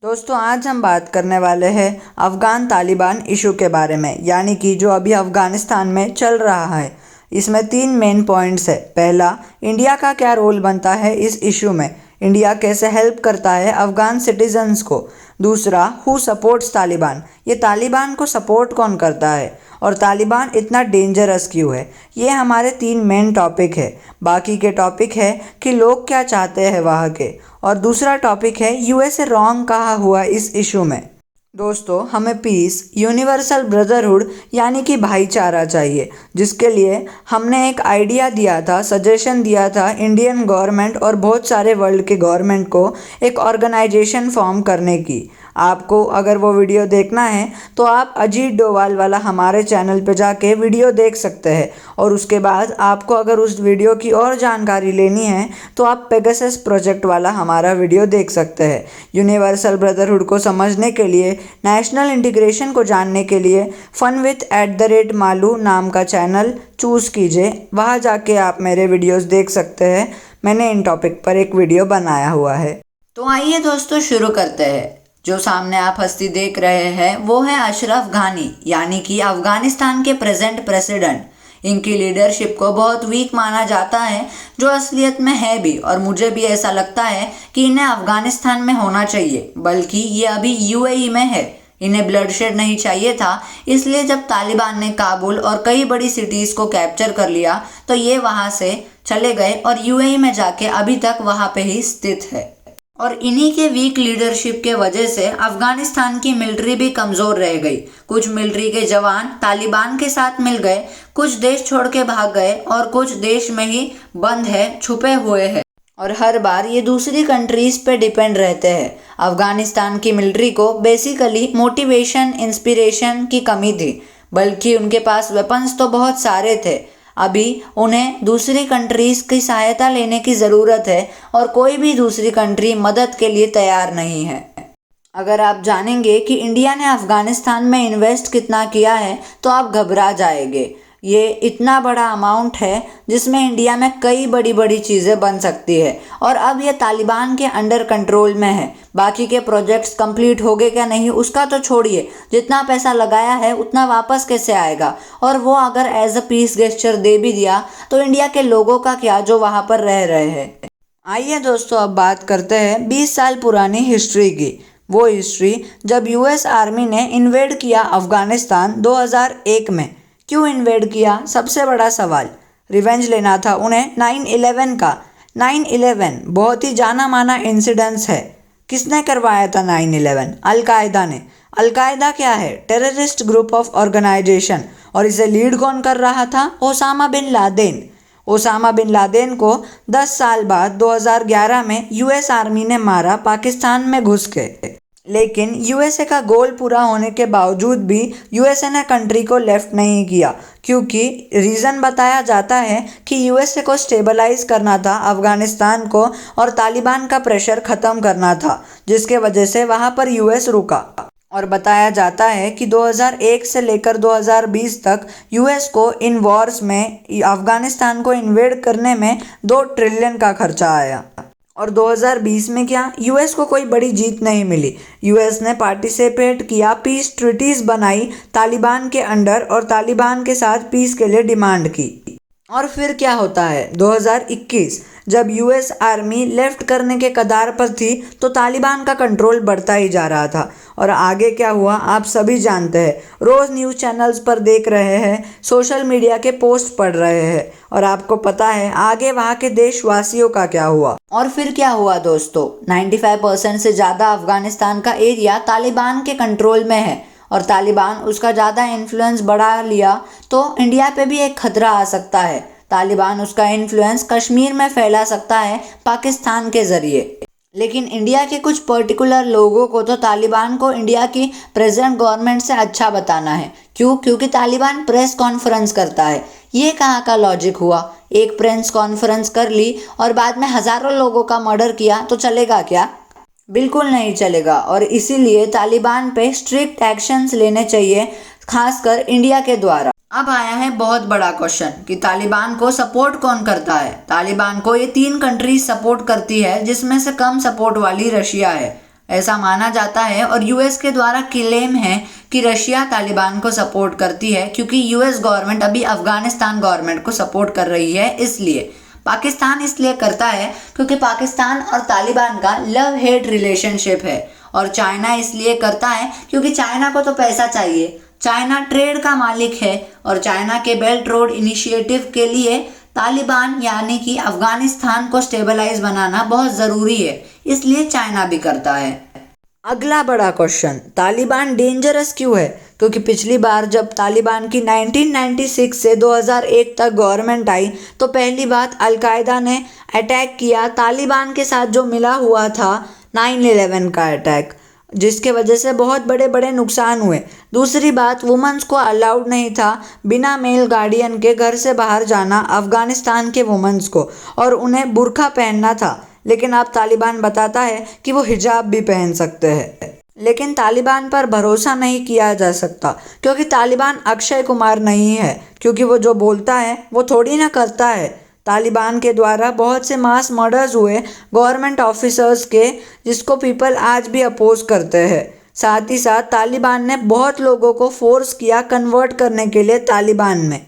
दोस्तों आज हम बात करने वाले हैं अफ़गान तालिबान इशू के बारे में, यानी कि जो अभी अफ़गानिस्तान में चल रहा है। इसमें 3 मेन पॉइंट्स है। पहला, इंडिया का क्या रोल बनता है इस इशू में, इंडिया कैसे हेल्प करता है अफ़गान सिटीजन्स को। दूसरा, हु सपोर्ट्स तालिबान, ये तालिबान को सपोर्ट कौन करता है और तालिबान इतना डेंजरस क्यों है। ये हमारे 3 मेन टॉपिक है। बाकी के टॉपिक है कि लोग क्या चाहते हैं वहाँ के, और दूसरा टॉपिक है यूएसए रॉन्ग कहाँ हुआ इस इशू में। दोस्तों हमें पीस, यूनिवर्सल ब्रदरहुड यानी कि भाईचारा चाहिए, जिसके लिए हमने एक आइडिया दिया था, सजेशन दिया था इंडियन गवर्नमेंट और बहुत सारे वर्ल्ड के गवर्नमेंट को एक ऑर्गेनाइजेशन फॉर्म करने की। आपको अगर वो वीडियो देखना है तो आप अजीत डोवाल वाला हमारे चैनल पे जाके वीडियो देख सकते हैं, और उसके बाद आपको अगर उस वीडियो की और जानकारी लेनी है तो आप पेगासस प्रोजेक्ट वाला हमारा वीडियो देख सकते हैं। यूनिवर्सल ब्रदरहुड को समझने के लिए, नेशनल इंटीग्रेशन को जानने के लिए फन विथ @मालू नाम का चैनल चूज़ कीजिए, वहाँ जाके आप मेरे वीडियोस देख सकते हैं। मैंने इन टॉपिक पर एक वीडियो बनाया हुआ है। तो आइए दोस्तों शुरू करते हैं। जो सामने आप हस्ती देख रहे हैं वो है अशरफ घानी, यानी कि अफगानिस्तान के प्रेजेंट प्रेसिडेंट। इनकी लीडरशिप को बहुत वीक माना जाता है, जो असलियत में है भी, और मुझे भी ऐसा लगता है कि इन्हें अफगानिस्तान में होना चाहिए, बल्कि ये अभी यूएई में है। इन्हें ब्लडशेड नहीं चाहिए था, इसलिए जब तालिबान ने काबुल और कई बड़ी सिटीज़ को कैप्चर कर लिया तो ये वहाँ से चले गए और यूएई में जाके अभी तक वहाँ पे ही स्थित है। और इन्हीं के वीक लीडरशिप के वजह से अफगानिस्तान की मिलिट्री भी कमज़ोर रह गई। कुछ मिलिट्री के जवान तालिबान के साथ मिल गए, कुछ देश छोड़ के भाग गए और कुछ देश में ही बंद है, छुपे हुए हैं, और हर बार ये दूसरी कंट्रीज़ पे डिपेंड रहते हैं। अफगानिस्तान की मिलिट्री को बेसिकली मोटिवेशन, इंस्पिरेशन की कमी थी, बल्कि उनके पास वेपन्स तो बहुत सारे थे। अभी उन्हें दूसरी कंट्रीज़ की सहायता लेने की ज़रूरत है, और कोई भी दूसरी कंट्री मदद के लिए तैयार नहीं है। अगर आप जानेंगे कि इंडिया ने अफ़गानिस्तान में इन्वेस्ट कितना किया है तो आप घबरा जाएंगे। ये इतना बड़ा अमाउंट है जिसमें इंडिया में कई बड़ी बड़ी चीज़ें बन सकती है, और अब ये तालिबान के अंडर कंट्रोल में है। बाकी के प्रोजेक्ट्स कंप्लीट हो गए क्या नहीं उसका तो छोड़िए, जितना पैसा लगाया है उतना वापस कैसे आएगा, और वो अगर एज अ पीस गेस्चर दे भी दिया तो इंडिया के लोगों का क्या जो वहाँ पर रह रहे हैं। आइए दोस्तों अब बात करते हैं 20 साल पुरानी हिस्ट्री की। वो हिस्ट्री जब यूएस आर्मी ने इन्वेड किया अफ़गानिस्तान 2001 में। क्यों इन्वेड किया, सबसे बड़ा सवाल। रिवेंज लेना था उन्हें 9/11 का। 9/11 बहुत ही जाना माना इंसिडेंस है। किसने करवाया था 9/11? अलकायदा ने। अलकायदा क्या है? टेररिस्ट ग्रुप ऑफ ऑर्गेनाइजेशन, और इसे लीड कौन कर रहा था? Osama bin Laden. Osama bin Laden को 10 साल बाद 2011 में यूएस आर्मी ने मारा पाकिस्तान में घुस के। लेकिन यूएसए का गोल पूरा होने के बावजूद भी यूएसए ने कंट्री को लेफ्ट नहीं किया, क्योंकि रीज़न बताया जाता है कि यूएसए को स्टेबलाइज करना था अफ़गानिस्तान को, और तालिबान का प्रेशर ख़त्म करना था, जिसके वजह से वहाँ पर यूएस रुका। और बताया जाता है कि 2001 से लेकर 2020 तक यूएस को इन वॉर्स में अफ़गानिस्तान को इन्वेड करने में 2 ट्रिलियन का खर्चा आया। और 2020 में क्या, यूएस को कोई बड़ी जीत नहीं मिली। यूएस ने पार्टिसिपेट किया, पीस ट्रीटीज़ बनाई तालिबान के अंडर, और तालिबान के साथ पीस के लिए डिमांड की। और फिर क्या होता है, 2021 जब यूएस आर्मी लेफ्ट करने के कगार पर थी तो तालिबान का कंट्रोल बढ़ता ही जा रहा था। और आगे क्या हुआ आप सभी जानते हैं, रोज़ न्यूज़ चैनल्स पर देख रहे हैं, सोशल मीडिया के पोस्ट पढ़ रहे हैं, और आपको पता है आगे वहाँ के देशवासियों का क्या हुआ। और फिर क्या हुआ दोस्तों, 95% से ज़्यादा अफ़गानिस्तान का एरिया तालिबान के कंट्रोल में है, और तालिबान उसका ज़्यादा इन्फ्लुएंस बढ़ा लिया तो इंडिया पे भी एक खतरा आ सकता है। तालिबान उसका इन्फ्लुएंस कश्मीर में फैला सकता है पाकिस्तान के ज़रिए। लेकिन इंडिया के कुछ पर्टिकुलर लोगों को तो तालिबान को इंडिया की प्रेजेंट गवर्नमेंट से अच्छा बताना है। क्यों? क्योंकि तालिबान प्रेस कॉन्फ्रेंस करता है। ये कहाँ का लॉजिक हुआ? एक प्रेस कॉन्फ्रेंस कर ली और बाद में हज़ारों लोगों का मर्डर किया तो चलेगा क्या? बिल्कुल नहीं चलेगा। और इसीलिए तालिबान पे स्ट्रिक्ट एक्शंस लेने चाहिए, खासकर इंडिया के द्वारा। अब आया है बहुत बड़ा क्वेश्चन कि तालिबान को सपोर्ट कौन करता है। तालिबान को ये 3 कंट्रीज सपोर्ट करती है, जिसमें से कम सपोर्ट वाली रशिया है। ऐसा माना जाता है और यूएस के द्वारा क्लेम है कि रशिया तालिबान को सपोर्ट करती है क्योंकि यूएस गवर्नमेंट अभी अफगानिस्तान गवर्नमेंट को सपोर्ट कर रही है। इसलिए पाकिस्तान इसलिए करता है क्योंकि पाकिस्तान और तालिबान का लव हेट रिलेशनशिप है। और चाइना इसलिए करता है क्योंकि चाइना को तो पैसा चाहिए, चाइना ट्रेड का मालिक है और चाइना के बेल्ट रोड इनिशिएटिव के लिए तालिबान यानी कि अफगानिस्तान को स्टेबलाइज बनाना बहुत ज़रूरी है, इसलिए चाइना भी करता है। अगला बड़ा क्वेश्चन, तालिबान डेंजरस क्यों है? क्योंकि पिछली बार जब तालिबान की 1996 से 2001 तक गवर्नमेंट आई तो पहली बात अलकायदा ने अटैक किया तालिबान के साथ जो मिला हुआ था 9/11 का अटैक, जिसके वजह से बहुत बड़े बड़े नुकसान हुए। दूसरी बात, वुमेन्स को अलाउड नहीं था बिना मेल गार्डियन के घर से बाहर जाना अफ़गानिस्तान के वुमेन्स को, और उन्हें बुर्का पहनना था। लेकिन अब तालिबान बताता है कि वो हिजाब भी पहन सकते हैं। लेकिन तालिबान पर भरोसा नहीं किया जा सकता क्योंकि तालिबान अक्षय कुमार नहीं है, क्योंकि वो जो बोलता है वो थोड़ी ना करता है। तालिबान के द्वारा बहुत से मास मर्डर्स हुए गवर्नमेंट ऑफिसर्स के, जिसको पीपल आज भी अपोज करते हैं। साथ ही साथ तालिबान ने बहुत लोगों को फोर्स किया कन्वर्ट करने के लिए तालिबान में।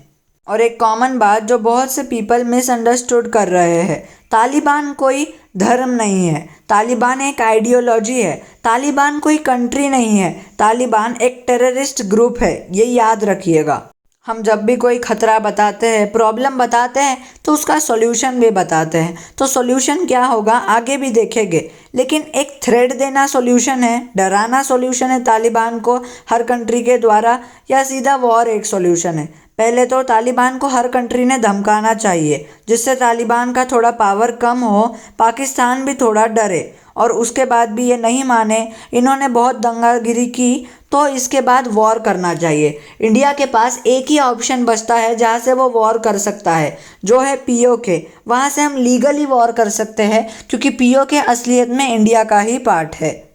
और एक कॉमन बात जो बहुत से पीपल मिसअंडरस्टूड कर रहे हैं, तालिबान कोई धर्म नहीं है, तालिबान एक आइडियोलॉजी है, तालिबान कोई कंट्री नहीं है, तालिबान एक टेररिस्ट ग्रुप है, ये याद रखिएगा। हम जब भी कोई खतरा बताते हैं, प्रॉब्लम बताते हैं, तो उसका सॉल्यूशन भी बताते हैं। तो सॉल्यूशन क्या होगा आगे भी देखेंगे, लेकिन एक थ्रेड देना सॉल्यूशन है, डराना सॉल्यूशन है तालिबान को हर कंट्री के द्वारा, या सीधा वॉर एक सॉल्यूशन है? पहले तो तालिबान को हर कंट्री ने धमकाना चाहिए जिससे तालिबान का थोड़ा पावर कम हो, पाकिस्तान भी थोड़ा डरे, और उसके बाद भी ये नहीं माने इन्होंने बहुत दंगागिरी की तो इसके बाद वॉर करना चाहिए। इंडिया के पास एक ही ऑप्शन बचता है जहाँ से वो वॉर कर सकता है, जो है पीओके। वहाँ से हम लीगली वॉर कर सकते हैं क्योंकि पीओके असलियत में इंडिया का ही पार्ट है।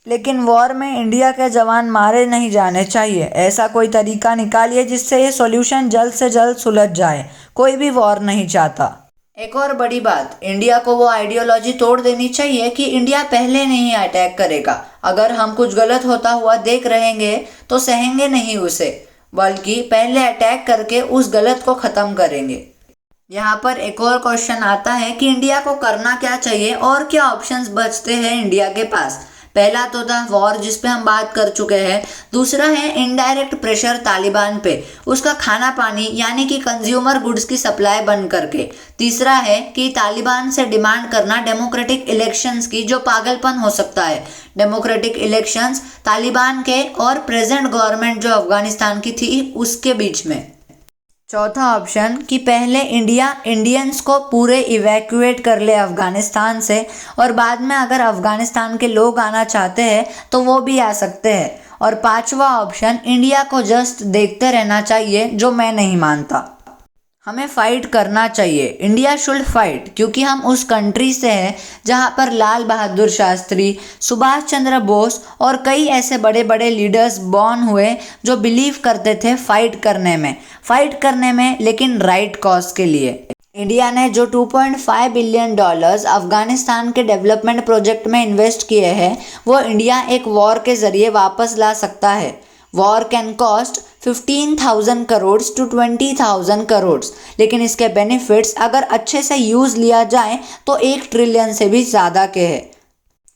लेकिन वॉर में इंडिया के जवान मारे नहीं जाने चाहिए। ऐसा कोई तरीका निकालिए जिससे ये सॉल्यूशन जल्द से जल्द सुलझ जाए। कोई भी वॉर नहीं चाहता। एक और बड़ी बात, इंडिया को वो आइडियोलॉजी तोड़ देनी चाहिए कि इंडिया पहले नहीं अटैक करेगा। अगर हम कुछ गलत होता हुआ देख रहेंगे तो सहेंगे नहीं उसे, बल्कि पहले अटैक करके उस गलत को ख़त्म करेंगे। यहाँ पर एक और क्वेश्चन आता है कि इंडिया को करना क्या चाहिए और क्या ऑप्शंस बचते हैं इंडिया के पास। पहला तो था वॉर, जिस पे हम बात कर चुके हैं। दूसरा है इनडायरेक्ट प्रेशर तालिबान पे, उसका खाना पानी यानी कि कंज्यूमर गुड्स की सप्लाई बंद करके। तीसरा है कि तालिबान से डिमांड करना डेमोक्रेटिक इलेक्शंस की, जो पागलपन हो सकता है। डेमोक्रेटिक इलेक्शंस तालिबान के और प्रेजेंट गवर्नमेंट जो अफगानिस्तान की थी उसके बीच में। चौथा ऑप्शन कि पहले इंडियंस को पूरे इवैक्यूएट कर ले अफ़गानिस्तान से, और बाद में अगर अफ़गानिस्तान के लोग आना चाहते हैं तो वो भी आ सकते हैं। और पांचवा ऑप्शन, इंडिया को जस्ट देखते रहना चाहिए, जो मैं नहीं मानता। हमें फ़ाइट करना चाहिए, इंडिया शुड फाइट, क्योंकि हम उस कंट्री से हैं जहाँ पर लाल बहादुर शास्त्री, सुभाष चंद्र बोस और कई ऐसे बड़े बड़े लीडर्स बॉर्न हुए जो बिलीव करते थे फ़ाइट करने में, लेकिन राइट कॉज के लिए। इंडिया ने जो $2.5 बिलियन अफगानिस्तान के डेवलपमेंट प्रोजेक्ट में इन्वेस्ट किए हैं, वो इंडिया एक वॉर के ज़रिए वापस ला सकता है। War can cost 15,000 crore to 20,000 crore, लेकिन इसके बेनिफिट्स अगर अच्छे से यूज़ लिया जाए तो 1 ट्रिलियन से भी ज़्यादा के हैं।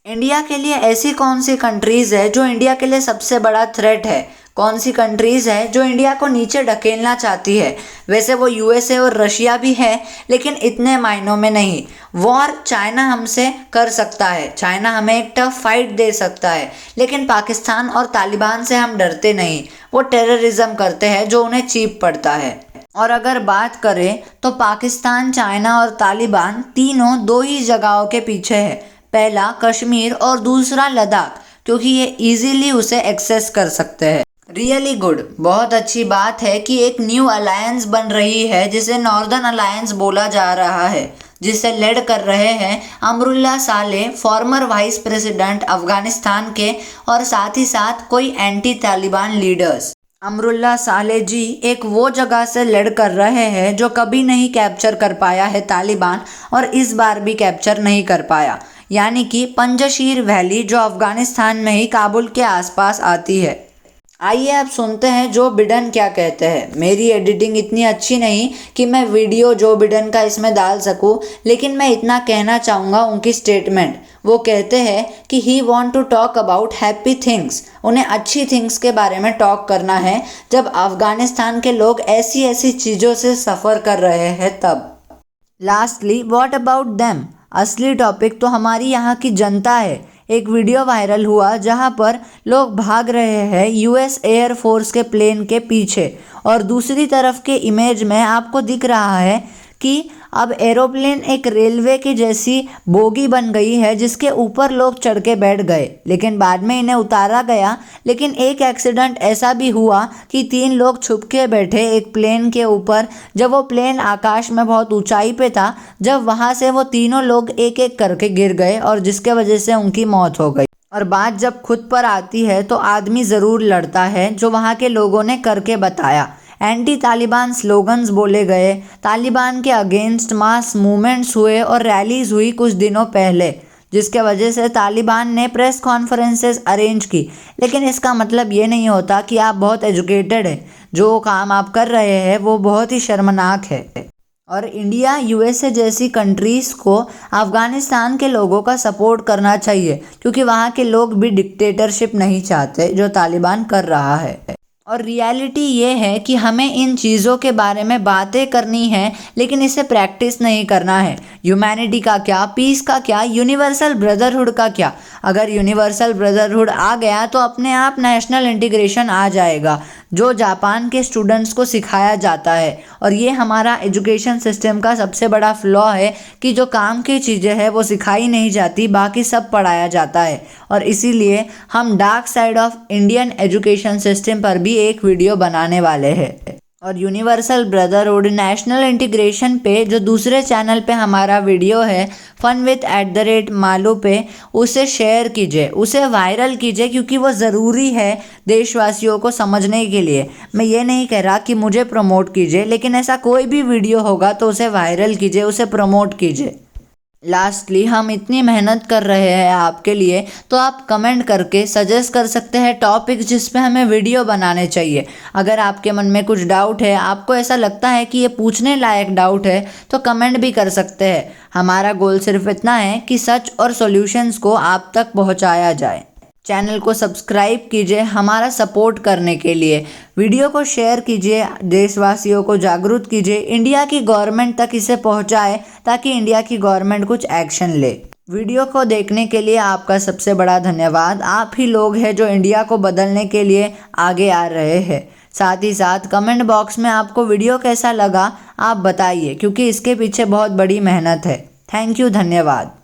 इंडिया के लिए ऐसी कौन सी कंट्रीज़ है जो इंडिया के लिए सबसे बड़ा थ्रेट है? कौन सी कंट्रीज़ है जो इंडिया को नीचे ढकेलना चाहती है? वैसे वो यूएसए और रशिया भी है, लेकिन इतने मायनों में नहीं। वॉर चाइना हमसे कर सकता है, चाइना हमें एक टफ फाइट दे सकता है, लेकिन पाकिस्तान और तालिबान से हम डरते नहीं। वो टेररिज्म करते हैं जो उन्हें चीप पड़ता है। और अगर बात करें तो पाकिस्तान, चाइना और तालिबान तीनों दो ही जगहों के पीछे है। पहला कश्मीर और दूसरा लद्दाख, क्योंकि ये इजीली उसे एक्सेस कर सकते हैं। रियली गुड, बहुत अच्छी बात है कि एक न्यू अलायंस बन रही है जिसे नॉर्दर्न अलायंस बोला जा रहा है, जिसे लीड कर रहे हैं अमरुल्लाह साले, फॉर्मर वाइस प्रेसिडेंट अफगानिस्तान के, और साथ ही साथ कोई एंटी तालिबान लीडर्स। अमरुल्लाह साले जी एक वो जगह से लीड कर रहे हैं जो कभी नहीं कैप्चर कर पाया है तालिबान, और इस बार भी कैप्चर नहीं कर पाया। यानी कि पंजशीर वैली, जो अफगानिस्तान में ही काबुल के आसपास आती है। आइए अब सुनते हैं जो बिडेन क्या कहते हैं। मेरी एडिटिंग इतनी अच्छी नहीं कि मैं वीडियो जो बिडेन का इसमें डाल सकूं, लेकिन मैं इतना कहना चाहूँगा उनकी स्टेटमेंट। वो कहते हैं कि he want to talk about happy things, उन्हें अच्छी थिंग्स के बारे में टॉक करना है जब अफगानिस्तान के लोग ऐसी ऐसी चीज़ों से सफ़र कर रहे हैं तब। लास्टली, व्हाट अबाउट देम, असली टॉपिक तो हमारी यहाँ की जनता है। एक वीडियो वायरल हुआ जहाँ पर लोग भाग रहे हैं यूएस एयर फोर्स के प्लेन के पीछे, और दूसरी तरफ के इमेज में आपको दिख रहा है कि अब एरोप्लेन एक रेलवे की जैसी बोगी बन गई है जिसके ऊपर लोग चढ़ के बैठ गए, लेकिन बाद में इन्हें उतारा गया। लेकिन एक एक्सीडेंट ऐसा भी हुआ कि 3 लोग छुप के बैठे एक प्लेन के ऊपर। जब वो प्लेन आकाश में बहुत ऊंचाई पे था, जब वहाँ से वो तीनों लोग एक एक करके गिर गए और जिसके वजह से उनकी मौत हो गई। और बात जब खुद पर आती है तो आदमी ज़रूर लड़ता है, जो वहाँ के लोगों ने करके बताया। एंटी तालिबान स्लोगन्स बोले गए, तालिबान के अगेंस्ट मास मूवमेंट्स हुए और रैलीज हुई कुछ दिनों पहले, जिसके वजह से तालिबान ने प्रेस कॉन्फ्रेंसेस अरेंज की। लेकिन इसका मतलब ये नहीं होता कि आप बहुत एजुकेटेड हैं। जो काम आप कर रहे हैं वो बहुत ही शर्मनाक है। और इंडिया, यूएसए जैसी कंट्रीज़ को अफ़गानिस्तान के लोगों का सपोर्ट करना चाहिए, क्योंकि वहाँ के लोग भी डिक्टेटरशिप नहीं चाहते जो तालिबान कर रहा है। और रियलिटी ये है कि हमें इन चीज़ों के बारे में बातें करनी है, लेकिन इसे प्रैक्टिस नहीं करना है। ह्यूमैनिटी का क्या, पीस का क्या, यूनिवर्सल ब्रदरहुड का क्या। अगर यूनिवर्सल ब्रदरहुड आ गया तो अपने आप नेशनल इंटीग्रेशन आ जाएगा, जो जापान के स्टूडेंट्स को सिखाया जाता है। और ये हमारा एजुकेशन सिस्टम का सबसे बड़ा फ्लॉ है कि जो काम की चीज़ें हैं वो सिखाई नहीं जाती, बाकी सब पढ़ाया जाता है। और इसीलिए हम dark side of Indian education system पर भी एक वीडियो बनाने वाले हैं। और यूनिवर्सल ब्रदरहुड, नेशनल इंटीग्रेशन पे जो दूसरे चैनल पे हमारा वीडियो है फन विथ @मालू पे, उसे शेयर कीजिए, उसे वायरल कीजिए, क्योंकि वो ज़रूरी है देशवासियों को समझने के लिए। मैं ये नहीं कह रहा कि मुझे प्रमोट कीजिए, लेकिन ऐसा कोई भी वीडियो होगा तो उसे वायरल कीजिए, उसे प्रमोट कीजिए। लास्टली, हम इतनी मेहनत कर रहे हैं आपके लिए, तो आप कमेंट करके सजेस्ट कर सकते हैं टॉपिक जिस पे हमें वीडियो बनाने चाहिए। अगर आपके मन में कुछ डाउट है, आपको ऐसा लगता है कि ये पूछने लायक डाउट है, तो कमेंट भी कर सकते हैं। हमारा गोल सिर्फ इतना है कि सच और सॉल्यूशंस को आप तक पहुंचाया जाए। चैनल को सब्सक्राइब कीजिए हमारा सपोर्ट करने के लिए। वीडियो को शेयर कीजिए, देशवासियों को जागरूक कीजिए, इंडिया की गवर्नमेंट तक इसे पहुंचाए ताकि इंडिया की गवर्नमेंट कुछ एक्शन ले। वीडियो को देखने के लिए आपका सबसे बड़ा धन्यवाद। आप ही लोग हैं जो इंडिया को बदलने के लिए आगे आ रहे हैं। साथ ही साथ कमेंट बॉक्स में आपको वीडियो कैसा लगा आप बताइए, क्योंकि इसके पीछे बहुत बड़ी मेहनत है। थैंक यू, धन्यवाद।